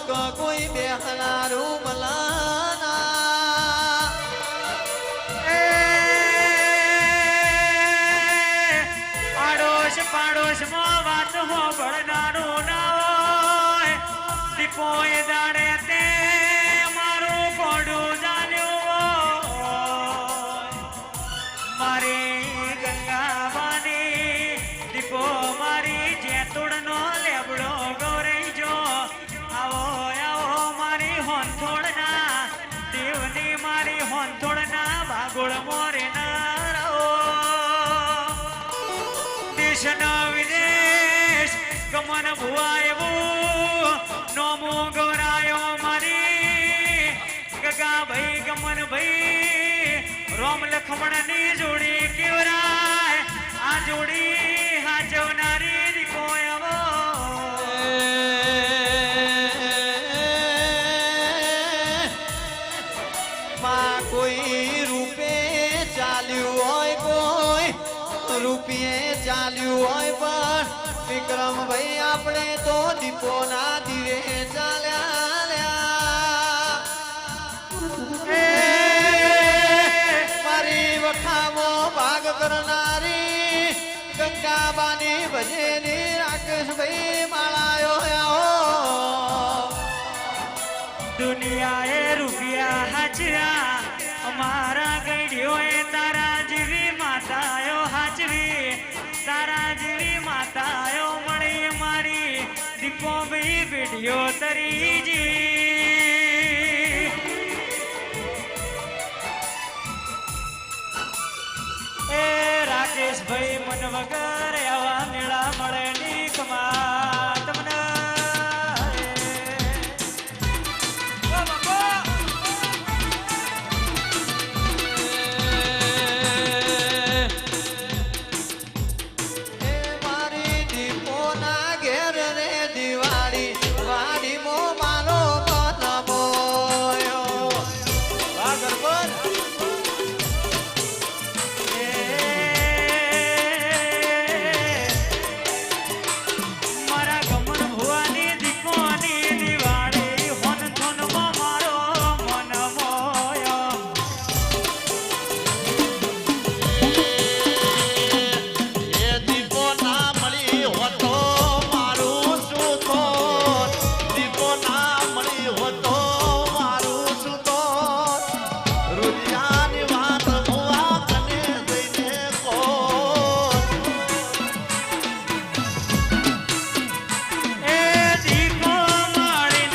કોઈ બેહનારું મલાના આડોશ પાડોશ માં વાત હો ભળનારું ના હોય દીપો એ દાડે તે મારું કોડું જાણ્યું મારી ગંગાવાની દીપો મારી જેતુડ નો લેબડો ગૌરઈ જો આવો આવો મારી હોંથોડના દેવની મારી હોંથોડના ભાગોળ મોરે ના રહો દેશનો વિદેશ ગમન ભુવાયું નોમો ગૌરાયો મારી ગગા ભાઈ ગમન ભાઈ રોમ લખમણની જોડી કેવરાય આ જોડી હાચવનારી દીકો આવો માં કોઈ રૂપે ચાલ્યું હોય કોઈ રૂપિયે ચાલ્યું હોય પણ વિક્રમભાઈ આપણે તો દીપોના દીવે ચાલ્યા મારી વખામો ભાગ કરનારી ગંગાબાની ભજેની રાકેશભાઈ માળાયો આવો દુનિયાએ રૂપિયા હાચવ્યા અમારા ગઈડીઓએ તારા જેવી માતાયો હાચવી તારા જેવી માતાયો મળી મારી દીપો ભાઈ વિડીયો તરીજી એ રાકેશભાઈ મન વગર આવા મેળા મળે